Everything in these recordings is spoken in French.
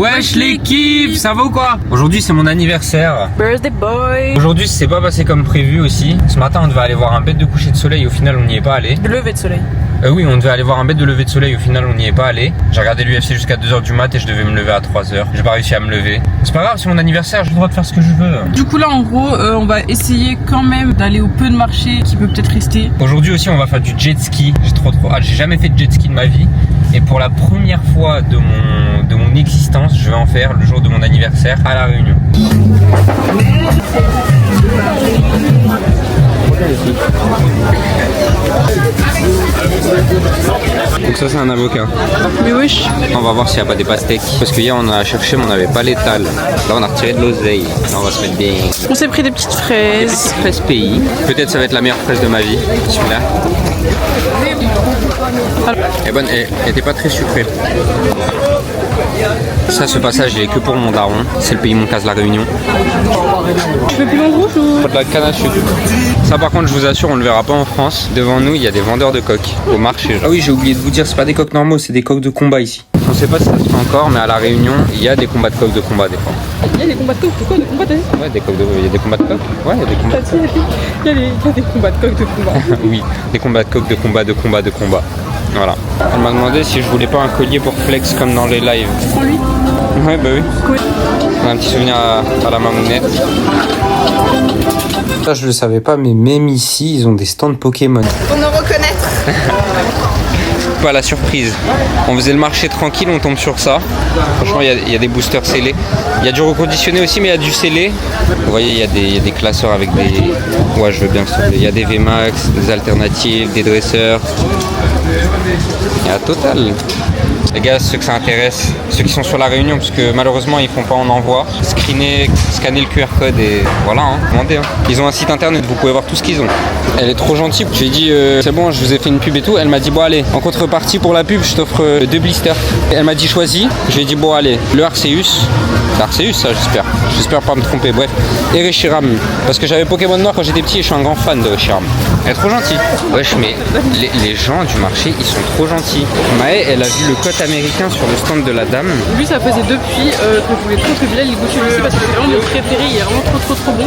Wesh l'équipe, ça va ou quoi? Aujourd'hui c'est mon anniversaire. Birthday boy. Aujourd'hui c'est pas passé comme prévu aussi. Ce matin on devait aller voir un bête de coucher de soleil, au final on n'y est pas allé. De lever de soleil. Oui, on devait aller voir un bête de lever de soleil, au final on n'y est pas allé. J'ai regardé l'UFC jusqu'à 2h du mat et je devais me lever à 3h. J'ai pas réussi à me lever. C'est pas grave, c'est mon anniversaire, j'ai le droit de faire ce que je veux. Du coup là en gros on va essayer quand même d'aller au peu de marché qui peut peut-être rester. Aujourd'hui aussi on va faire du jet ski. J'ai trop hâte, j'ai jamais fait de jet ski de ma vie. Et pour la première fois de mon existence, je vais en faire le jour de mon anniversaire à La Réunion. Donc ça c'est un avocat. Mais wesh. On va voir s'il n'y a pas des pastèques. Parce qu'hier on a cherché mais on n'avait pas l'étal. Là on a retiré de l'oseille. Là on va se mettre des On s'est pris des petites fraises. fraises pays. Peut-être ça va être la meilleure fraise de ma vie. Celui-là. Elle est bonne, elle était pas très sucrée. Ça, ce passage il est que pour mon daron. C'est le pays mon case La Réunion. Tu veux plus long rouge ou? Pas de la canne à sucre. Ça par contre je vous assure on le verra pas en France. Devant nous il y a des vendeurs de coques au marché. Ah oui j'ai oublié de vous dire, c'est pas des coques normaux, c'est des coques de combat ici. On sait pas si ça se fait encore mais à La Réunion il y a des combats de coques de combat des fois. Il y a des combats de coq, quoi de combat t'as dit? Ouais il y a des combats de coques. Ouais il y a des combats. Il y a des combats de coq de combat. Oui, des combats de coques de combat. Voilà. Elle m'a demandé si je voulais pas un collier pour flex comme dans les lives. Prends lui. Ouais bah oui. Cool. On a un petit souvenir à la mamounette. Ça je le savais pas mais même ici ils ont des stands Pokémon. Pour nous reconnaître. Pas la surprise. On faisait le marché tranquille, on tombe sur ça. Franchement il y a des boosters scellés. Il y a du reconditionné aussi mais il y a du scellé. Vous voyez il y a des classeurs avec des... Ouais je veux bien. Il y a des VMAX, des alternatives, des dresseurs. Il y a total. Les gars, ceux que ça intéresse, ceux qui sont sur La Réunion, parce que malheureusement ils font pas en envoi, scanner le QR code et voilà, hein, demandez. Hein. Ils ont un site internet, vous pouvez voir tout ce qu'ils ont. Elle est trop gentille, je lui ai dit c'est bon, je vous ai fait une pub et tout. Elle m'a dit bon allez, en contrepartie pour la pub, je t'offre 2 blisters. Et elle m'a dit choisis, je lui ai dit bon allez, le Arceus, c'est Arceus ça j'espère pas me tromper, bref. Et Reshiram, parce que j'avais Pokémon Noir quand j'étais petit et je suis un grand fan de Reshiram. Elle est trop gentille. Wesh mais les gens du marché ils sont trop gentils. Maë elle a vu le code américain sur le stand de la dame. Lui ça faisait depuis que je voulais trop que Bilal il goûte celui-ci parce que c'est vraiment mon préféré, il est vraiment trop bon.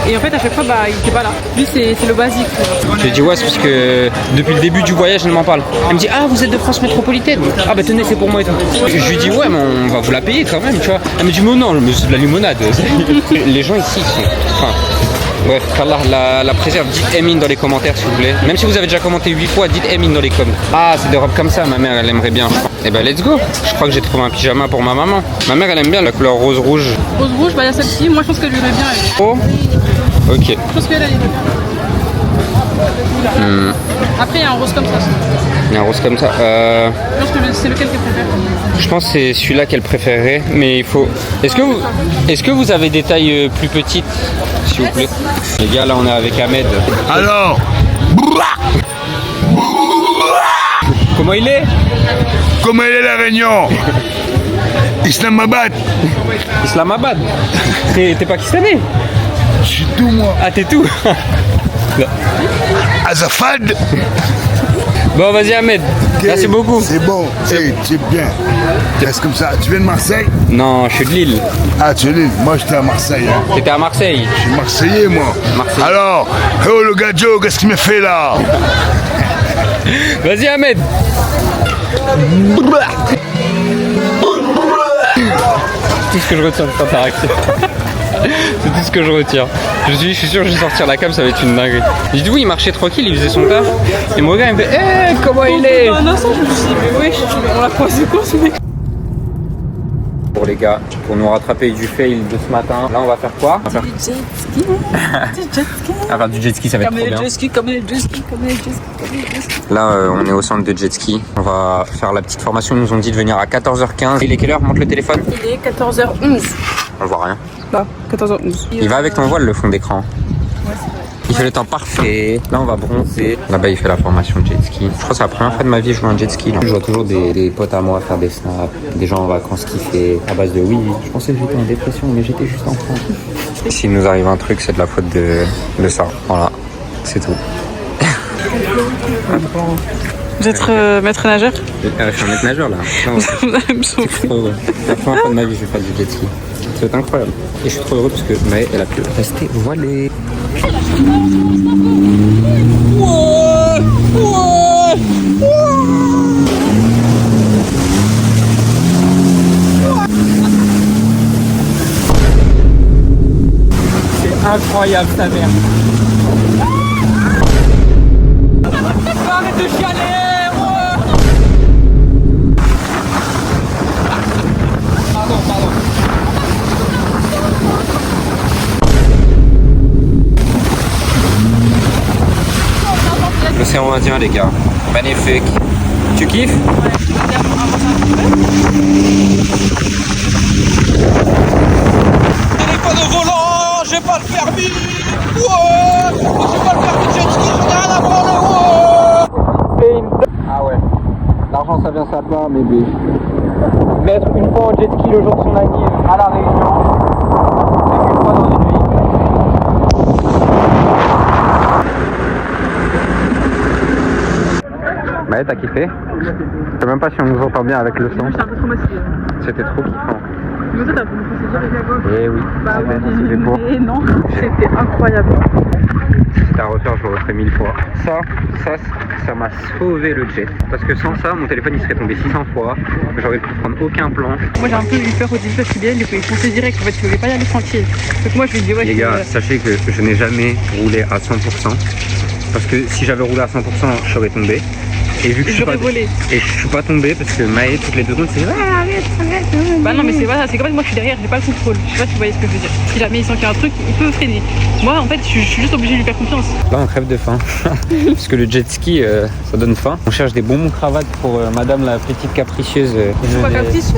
Et en fait à chaque fois bah il était pas là. Lui c'est le basique. Je lui ai dit ouais c'est parce que depuis le début du voyage elle m'en parle. Elle me dit ah vous êtes de France métropolitaine. Ah bah tenez c'est pour moi et tout. Je lui dis ouais mais on va vous la payer quand même tu vois. Elle me dit mais non mais c'est de la limonade. Les gens ici ils sont... Enfin, bref, qu'Allah la préserve, dites Emin dans les commentaires s'il vous plaît. Même si vous avez déjà commenté 8 fois, dites Emin dans les commentaires. Ah, c'est des robes comme ça, ma mère elle aimerait bien je crois. Et bah let's go. Je crois que j'ai trouvé un pyjama pour ma maman. Ma mère elle aime bien la couleur rose-rouge. Rose-rouge, bah il y a celle-ci, moi je pense qu'elle lui irait bien elle. Oh, ok. Je pense qu'elle irait bien. Après il y a un rose comme ça. Il y a un rose comme ça. Je pense que c'est lequel qu'elle préfère. Je pense que c'est celui-là qu'elle préférerait, mais il faut... Est-ce que vous avez des tailles plus petites, s'il vous plaît? Les gars, là on est avec Ahmed. Alors, Comment il est? comment elle est la Réunion? Islamabad. Islamabad. T'es pakistanais? Je suis tout moi. Ah, t'es tout. Azafad. Bon, vas-y Ahmed. Merci beaucoup. C'est bon. Hey, tu es bien. Reste comme ça. Tu viens de Marseille? Non, je suis de Lille. Ah, tu es Lille. Moi, j'étais à Marseille. Hein. T'étais à Marseille. Je suis Marseillais, moi. Marseille. Alors, oh le gadjo, qu'est-ce qu'il me fait là? Vas-y Ahmed. Tout ce que je retiens de cette interaction. C'est tout ce que je retiens. Je suis sûr que je vais sortir la cam, ça va être une dinguerie. J'ai dit oui, il marchait tranquille, il faisait son taf. Et mon gars il me fait comment il est? Un instant je me suis dit mais wesh, on l'a croisé quoi ce mec? Pour les gars, pour nous rattraper du fail de ce matin, là on va faire quoi? On va faire Du jet ski. Du jet ski. on va faire du jet ski, ça va être Comme trop les bien. jet ski, comme les jet ski, comme les jet ski, comme les jet ski. Là on est au centre de jet ski. On va faire la petite formation, ils nous ont dit de venir à 14h15. Il est quelle heure? Montre le téléphone. Il est 14h11. On voit rien. Là, 14h11. Il va avec ton voile le fond d'écran. Il fait le temps parfait. Là, on va bronzer. Là-bas, il fait la formation de jet ski. Je crois que c'est la première fois de ma vie que je joue un jet ski. Là. Je vois toujours des potes à moi faire des snaps, des gens en vacances kiffer à base de oui. Je pensais que j'étais en dépression, mais j'étais juste en France. S'il nous arrive un truc, c'est de la faute de ça. Voilà, c'est tout. Vous êtes maître nageur? Je suis un maître nageur là. Non, Vous allez me sauver. c'est trop heureux. La première fois de ma vie, je vais faire du jet ski. C'est incroyable. Et je suis trop heureux parce que Maë, elle a pu rester voilée. C'est incroyable sa mère. Arrête de chialer. Pardon. L'océan Indien, les gars. Magnifique. Tu kiffes? Téléphone au volant, j'ai pas le permis. Ouais, j'ai pas le permis de jet ski, j'en ai rien à branler. Ah ouais. L'argent ça vient ça part, mais mettre une fois en jet ski le jour de son anniv à la Réunion, c'est qu'une fois dans une vie. Bah t'as kiffé? Je sais même pas si on nous entend bien avec le son. J'étais un peu traumatisée. C'était trop kiffant. Mais toi, t'as voulu procéder? Eh oui. Bah c'était oui, pour. mais non, c'était incroyable. C'était à refaire, je le referai 1000 fois. Ça m'a sauvé le jet. Parce que sans ça, mon téléphone il serait tombé 600 fois. J'aurais pu prendre aucun plan. Moi j'ai un peu eu peur au début parce qu'il il fonçait direct. En fait, il voulait pas y aller tranquille. Donc moi je lui ai dit ouais. Les gars, sachez que je n'ai jamais roulé à 100%. Parce que si j'avais roulé à 100%, je serais tombé. Et vu que je suis pas tombé parce que Maë, toutes les 2 secondes, c'est arrête. Bah non, mais c'est pas ça. C'est qu'en fait, moi je suis derrière, j'ai pas le contrôle. Je sais pas si vous voyez ce que je veux dire. Si jamais il sent qu'il y a un truc, il peut freiner. Moi en fait, je suis juste obligé de lui faire confiance. Là, on crève de faim. Parce que le jet ski, ça donne faim. On cherche des bonbons cravates pour madame la petite capricieuse. C'est pas capricieuse.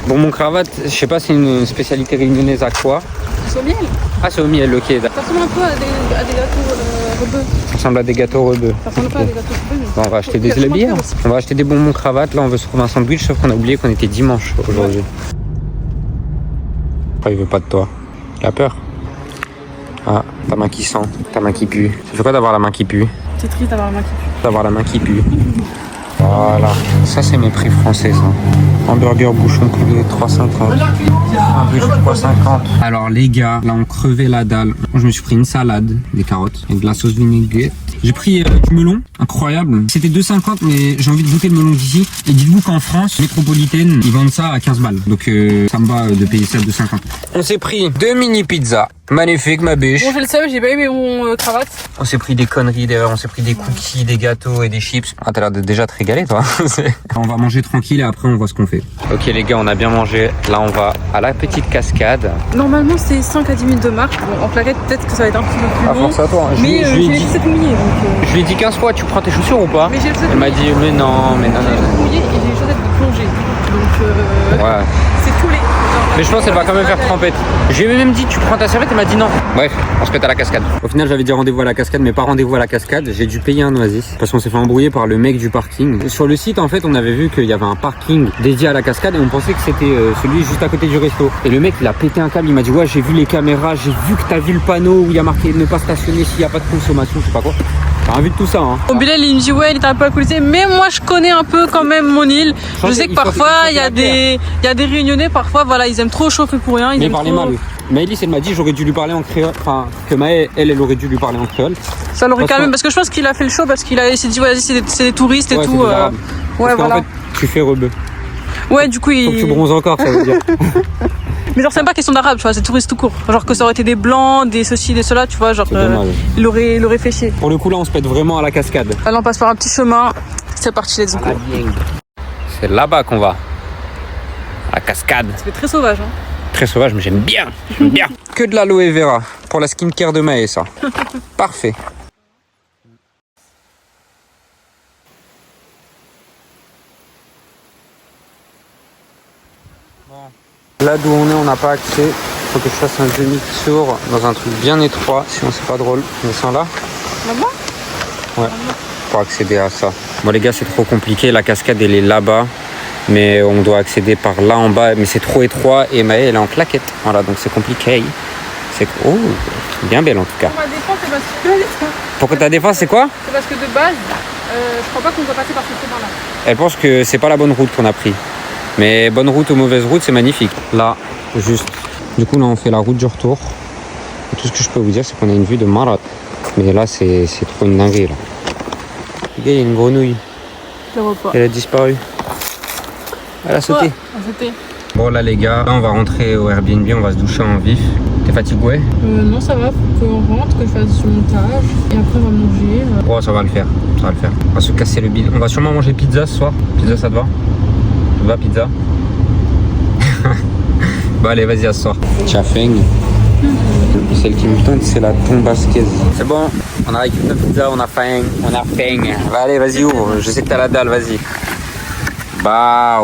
Bonbons cravates, je sais pas, c'est une spécialité réunionnaise à quoi? C'est au miel. Ah, c'est au miel, ok. Ça ressemble un peu à des gâteaux rebeux. Ça ressemble à des gâteaux rebeux. Ça ressemble pas à des gâteaux rebeux. Bon, on va acheter des bières. On va acheter des bonbons cravates. Là, on veut se trouver un sandwich, sauf qu'on a oublié qu'on était dimanche aujourd'hui. Pourquoi il veut pas de toi? Il a peur. Ah, ta main qui sent, ta main qui pue. Ça fait quoi d'avoir la main qui pue? C'est triste d'avoir la main qui pue. D'avoir la main qui pue. Voilà. Ça, c'est mes prix français, ça. Hamburger bouchon poulet, 3,50. Sandwich, 3,50. Alors, les gars, là, on crevait la dalle. Moi, je me suis pris une salade, des carottes, et de la sauce vinaigrette. J'ai pris du melon, incroyable. C'était 2,50, mais j'ai envie de goûter le melon d'ici. Et dites-vous qu'en France, métropolitaine, ils vendent ça à 15 balles. Donc, ça me va de payer ça à 2,50. On s'est pris 2 mini pizzas. Magnifique, ma biche. Bon, je le savais, j'ai pas aimé mon cravate. On s'est pris des conneries d'ailleurs, on s'est pris des cookies, des gâteaux et des chips. Ah, t'as l'air de déjà te régaler, toi. On va manger tranquille et après on voit ce qu'on fait. Ok les gars, on a bien mangé. Là, on va à la petite cascade. Normalement, c'est 5 à 10 minutes de marche. Bon, en claquette, peut-être que ça va être un petit peu plus long. Force à toi. Mais j'ai les chaussettes mouillées. Je lui ai dit 15 fois, tu prends tes chaussures ou pas? Mais j'ai les chaussettes Elle m'a dit, mais non. J'ai les chaussettes mouillées et j'ai les chaussettes de plongée. Donc, Ouais. c'est tous les. Mais je pense qu'elle va quand même faire trempette. Je lui ai même dit, tu prends ta serviette, elle m'a dit non. Bref, on se pète à la cascade. Au final, j'avais dit rendez-vous à la cascade, mais pas rendez-vous à la cascade. J'ai dû payer un oasis parce qu'on s'est fait embrouiller par le mec du parking. Sur le site, en fait, on avait vu qu'il y avait un parking dédié à la cascade et on pensait que c'était celui juste à côté du resto. Et le mec, il a pété un câble. Il m'a dit, ouais, j'ai vu les caméras, j'ai vu que t'as vu le panneau où il y a marqué ne pas stationner s'il n'y a pas de consommation, je sais pas quoi. T'as rien vu de tout ça, hein. Bon, Bilal, il me dit, ouais, il était un peu alcoolisé, mais moi, je connais un peu quand même mon île. Je sais que parfois, il y a des Réunionnais, parfois, voilà, ils aiment trop chauffer pour rien. Mais il parlait mal. Maëlys, elle m'a dit, j'aurais dû lui parler en créole. Enfin, que Maë, elle aurait dû lui parler en créole. Ça l'aurait quand même, parce que je pense qu'il a fait le show, parce qu'il s'est dit, vas-y, c'est des touristes et ouais, tout. Ouais, voilà. En fait, tu fais rebeu. Ouais, du coup, Faut que tu bronzes encore, ça veut dire. Mais genre, c'est même pas question d'arabe, tu vois, c'est touriste tout court. Genre que ça aurait été des blancs, des ceci, des cela, tu vois, genre, il aurait fait chier. Pour le coup, là, on se pète vraiment à la cascade. Allez, on passe par un petit chemin. C'est parti, let's go. C'est là-bas qu'on va. À la cascade. Ça fait très sauvage, hein. Très sauvage, mais j'aime bien. J'aime bien. Que de l'aloe vera. Pour la skincare de Maë, ça. Parfait. Là d'où on est, on n'a pas accès. Il faut que je fasse un demi-tour dans un truc bien étroit, sinon c'est pas drôle. On descend là. Là-bas ? Ouais, pour accéder à ça. Bon les gars, c'est trop compliqué, la cascade elle est là-bas. Mais on doit accéder par là en bas, mais c'est trop étroit et Maë elle est en claquette. Voilà, donc c'est compliqué. C'est bien belle en tout cas. On va descendre, c'est parce que Pourquoi ta défense, c'est quoi? C'est parce que de base, je crois pas qu'on doit passer par ce chemin-là. Elle pense que c'est pas la bonne route qu'on a pris. Mais bonne route ou mauvaise route, c'est magnifique. Là, juste. Du coup, là, on fait la route du retour. Et tout ce que je peux vous dire, c'est qu'on a une vue de Marat. Mais là, c'est trop une dinguerie, là. Les gars, il y a une grenouille. Je le vois pas. Elle a disparu. Elle a sauté. Ouais, c'était. Bon, là, les gars, là, on va rentrer au Airbnb. On va se doucher en vif. T'es fatigué? Non, ça va. Faut qu'on rentre, que je fasse le montage. Et après, on va manger. Oh, ça va le faire. Ça va le faire. On va se casser le bide. On va sûrement manger pizza ce soir. Pizza, ça te va? Ça te va, pizza? Bon, allez, vas-y, à ce soir. Chafeng. Celle qui me tente, c'est la tombasquaise. C'est bon, on a récupéré notre pizza, on a faim. Bah, allez, vas-y, ouvre. Je sais que t'as la dalle, vas-y. Bah,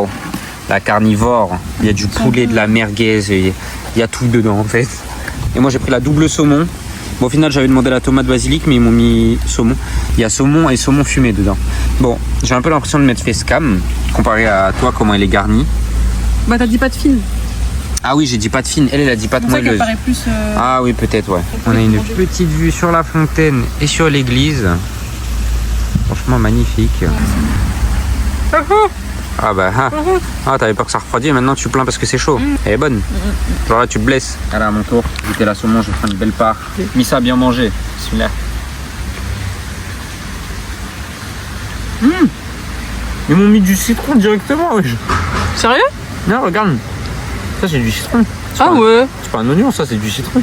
la carnivore. Il y a du poulet, de la merguez. Il y a tout dedans, en fait. Et moi, j'ai pris la double saumon. Bon, au final, j'avais demandé la tomate basilic, mais ils m'ont mis saumon. Il y a saumon et saumon fumé dedans. Bon, j'ai un peu l'impression de m'être fait scam, comparé à toi, comment elle est garnie. Bah, t'as dit pas de fine. Ah oui, j'ai dit pâte fine. Elle a dit pâte C'est pour ça qu'elle moelleuse. paraît plus. Ah oui, peut-être, ouais. On a une petite vue sur la fontaine et sur l'église. Franchement, magnifique. Ah bah, t'avais peur que ça refroidisse, maintenant tu plains parce que c'est chaud. Elle est bonne. Genre là, tu te blesses. Allez, à mon tour. Goûter la saumon, je prends une belle part. Missa, bien mangé. Celui-là. Ils m'ont mis du citron directement, wesh. Sérieux? Non, regarde. Ça, c'est du citron. Ah ouais. C'est pas un oignon, ça, c'est du citron.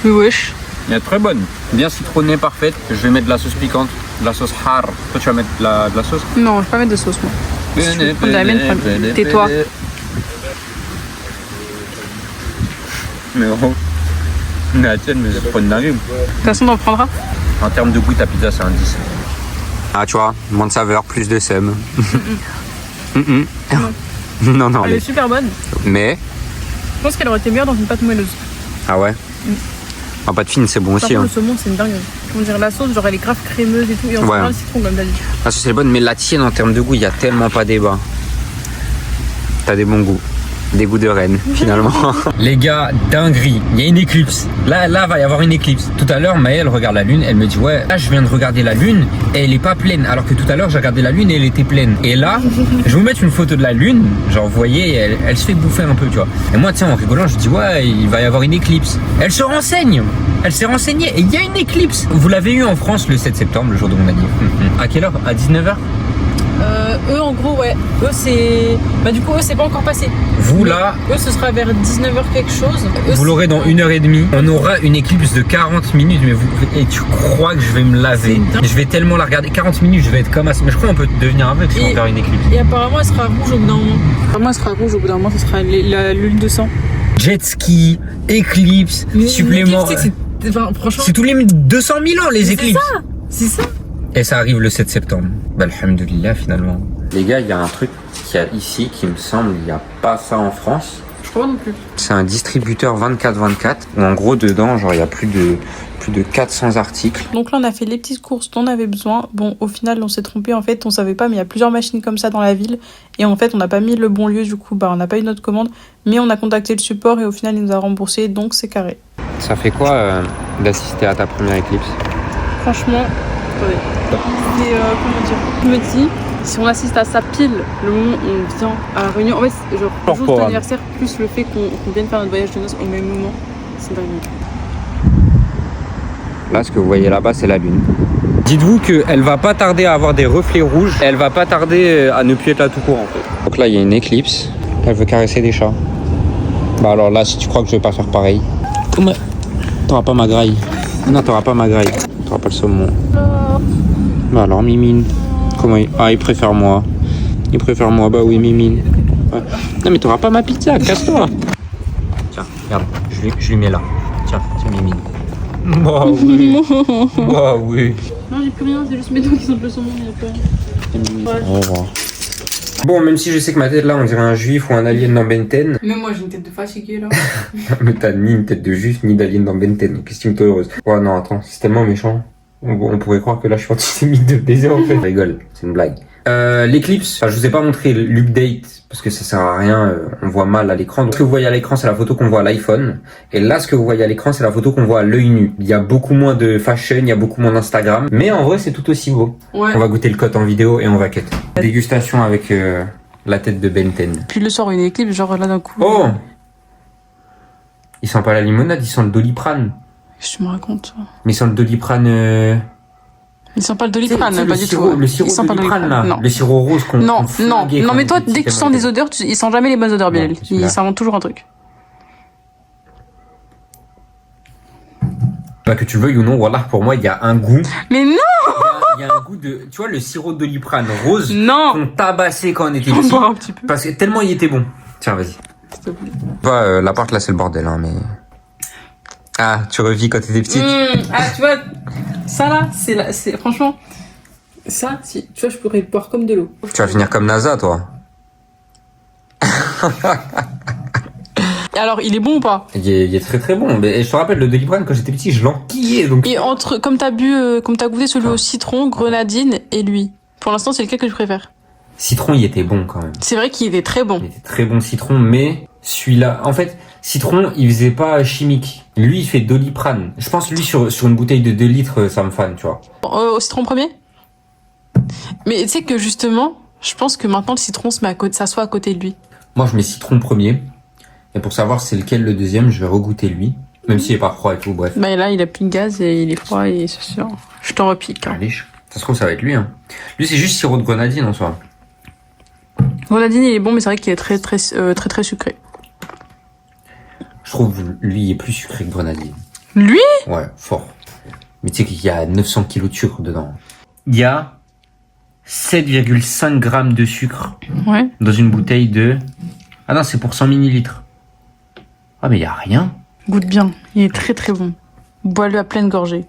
Mais wesh. Elle est très bonne. Bien citronnée, parfaite. Je vais mettre de la sauce piquante, de la sauce har. Toi, tu vas mettre de la sauce? Non, je vais pas mettre de sauce, moi. Si tu veux prendre de la mienne, tais-toi. Mais oh. Mais la tienne, mais c'est pas une dinguerie. De toute façon, on en prendra. En termes de goût, ta pizza, c'est un 10. Ah, tu vois, moins de saveur, plus de sème. Non, non, Elle est super bonne. mais. Je pense qu'elle aurait été meilleure dans une pâte moelleuse. Ah ouais? En pâte fine, c'est bon Par aussi. contre, Hein. le saumon, c'est une dingue. On dirait la sauce, genre elle est grave crémeuse et tout. Et on Ouais. prend le citron, comme t'as dit. La sauce est bonne, mais la tienne, en termes de goût, il y a tellement pas débat. T'as des bons goûts. Des goûts de reine, finalement. Les gars, dinguerie. Il y a une éclipse. Là, va y avoir une éclipse. Tout à l'heure, Maëlle regarde la lune. Elle me dit, ouais, là, je viens de regarder la lune et elle est pas pleine. Alors que tout à l'heure, j'ai regardé la lune et elle était pleine. Et là, je vais vous mettre une photo de la lune. Genre, vous voyez, elle se fait bouffer un peu, tu vois. Et moi, tiens, en rigolant, je dis, ouais, il va y avoir une éclipse. Elle se renseigne. Elle s'est renseignée et il y a une éclipse. Vous l'avez eu en France le 7 septembre, le jour de mon anniversaire. À quelle heure? À 19h? Eux, en gros, ouais. Eux, c'est. Bah, du coup, eux, c'est pas encore passé. Vous, Mais là, eux, ce sera vers 19h quelque chose. Eux, vous l'aurez dans 1h30. On aura une éclipse de 40 minutes. Mais et tu crois que je vais me laver? Je vais tellement la regarder. 40 minutes, je vais être comme ça. Mais je crois qu'on peut devenir aveugle si on perd une éclipse. Et apparemment, elle sera rouge au bout d'un moment. Apparemment, elle sera rouge au bout d'un moment. Ce sera l'huile de sang. Jet ski, éclipse, supplément. Franchement, C'est tous les 200 000 ans les éclipses. c'est ça. Et ça arrive le 7 septembre. Bah, alhamdoulilah, finalement. Les gars, il y a un truc qu'il y a ici qui me semble, il n'y a pas ça en France. Je crois pas non plus. C'est un distributeur 24/24 où en gros dedans, genre il y a plus de 400 articles. Donc là, on a fait les petites courses dont on avait besoin. Bon, au final, on s'est trompé. En fait, on savait pas, mais il y a plusieurs machines comme ça dans la ville. Et en fait, on n'a pas mis le bon lieu. Du coup, bah, on n'a pas eu notre commande. Mais on a contacté le support et au final, il nous a remboursé. Donc, c'est carré. Ça fait quoi d'assister à ta première éclipse? Franchement, attendez. C'est, comment dire, je me dis, si on assiste à ça pile le moment où on vient à la réunion, en fait, c'est genre le jour de l'anniversaire, plus le fait qu'on vienne faire notre voyage de noces au même moment, c'est dingue. Là, ce que vous voyez là-bas, c'est la lune. Dites-vous qu'elle va pas tarder à avoir des reflets rouges. Elle va pas tarder à ne plus être là tout court, en fait. Donc là, il y a une éclipse. Elle veut caresser des chats. Bah alors là, si tu crois que je vais pas faire pareil, comment? T'auras pas ma graille. Non, t'auras pas ma graille. T'auras pas le saumon. Bah alors, Mimine. Comment il... Ah, il préfère moi. Il préfère moi. Bah oui, Mimine. Ouais. Non, mais t'auras pas ma pizza. Casse-toi. Tiens, regarde. Je lui mets là. Tiens, Mimine. Bah oui. Bah oui. Non, j'ai plus rien, c'est juste mes doigts qui sont le saumon, il n'y a pas rien. Au revoir. Bon, même si je sais que ma tête là, on dirait un juif ou un alien dans Benten. Même moi, j'ai une tête de fatigué là. Mais t'as ni une tête de juif ni d'alien dans Benten. Donc estime-toi heureuse. Ouais, non, attends, c'est tellement méchant. On pourrait croire que là, je suis antisémite de baiser en fait. Je rigole, c'est une blague. L'éclipse, enfin, je vous ai pas montré l'update parce que ça sert à rien, on voit mal à l'écran. Donc, ce que vous voyez à l'écran, c'est la photo qu'on voit à l'iPhone. Et là, ce que vous voyez à l'écran, c'est la photo qu'on voit à l'œil nu. Il y a beaucoup moins de fashion, il y a beaucoup moins d'Instagram. Mais en vrai, c'est tout aussi beau. Ouais. On va goûter le cote en vidéo et on va cut. Dégustation avec la tête de Ben 10. Puis le soir, une éclipse, genre là d'un coup. Oh! Il sent pas la limonade, il sent le Doliprane. Qu'est-ce que tu me racontes, toi? Mais il sent le Doliprane... Il sent pas le Doliprane, Tu sais, pas le du sirop, tout. le sirop Il sent de pas le Doliprane, Doliprane, là. non. Le sirop rose qu'on Non, qu'on non, flinguait non, quand mais on toi, était dès que tu petit, sens des odeurs, ils sentent jamais les bonnes odeurs, Bilal. c'est celui-là. Ils sentent toujours un truc. Bah, que tu veuilles ou non, voilà, pour moi, il y a un goût. Mais non! Il y a un goût de, tu vois, le sirop de Doliprane rose Non! qu'on tabassait quand on était On petit. boit un petit peu. Parce que tellement il était bon. Tiens, vas-y. S'il te plaît. L'appart là, c'est le bordel, hein, mais. Ah, tu revis quand t'étais petite. Ah, tu vois, ça là, c'est franchement, ça, si, tu vois, je pourrais le boire comme de l'eau. Tu vas finir comme NASA, toi. Alors, il est bon ou pas? Il est très très bon. Mais je te rappelle, le Doliprane, quand j'étais petit, je l'enquillais. Donc... Et entre, comme t'as goûté celui au citron, grenadine et lui. Pour l'instant, c'est lequel que je préfère? Citron, il était bon quand même. C'est vrai qu'il était très bon. Il était très bon citron, mais celui-là, en fait, citron, il faisait pas chimique. Lui, il fait Doliprane. Je pense, lui, sur une bouteille de 2 litres, ça me fan, tu vois. Au citron premier? Mais tu sais que justement, je pense que maintenant le citron s'assoit à côté de lui. Moi, je mets citron premier. Et pour savoir c'est lequel le deuxième, je vais regoûter lui. Même s'il est pas froid et tout, bref. Bah là, il a plus de gaz et il est froid et c'est sûr. Je t'en repique. Hein. Allez, ça se trouve, ça va être lui. Hein. Lui, c'est juste sirop de grenadine en soi. Grenadine, il est bon, mais c'est vrai qu'il est très sucré. Je trouve, lui, il est plus sucré que grenadine. Lui? Ouais, fort. Mais tu sais qu'il y a 900 kilos de sucre dedans. Il y a 7,5 grammes de sucre Ouais. dans une bouteille de... Ah non, c'est pour 100 millilitres. Ah, mais il y a rien. Goûte bien. Il est très bon. Bois-le à pleine gorgée.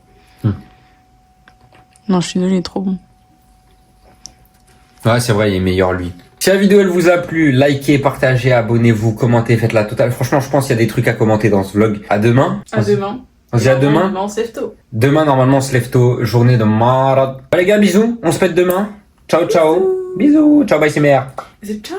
Non, je suis désolée, il est trop bon. Ouais, c'est vrai, il est meilleur lui. Si la vidéo elle vous a plu, likez, partagez, abonnez-vous, commentez, faites la totale. Franchement, je pense qu'il y a des trucs à commenter dans ce vlog. À demain. À demain. On se dit à demain. On se lève tôt. Demain, normalement, on se lève tôt. Journée de marade. Les gars, bisous. On se pète demain. Ciao, ciao. Bisous. Ciao, bye, c'est mère. C'est ciao.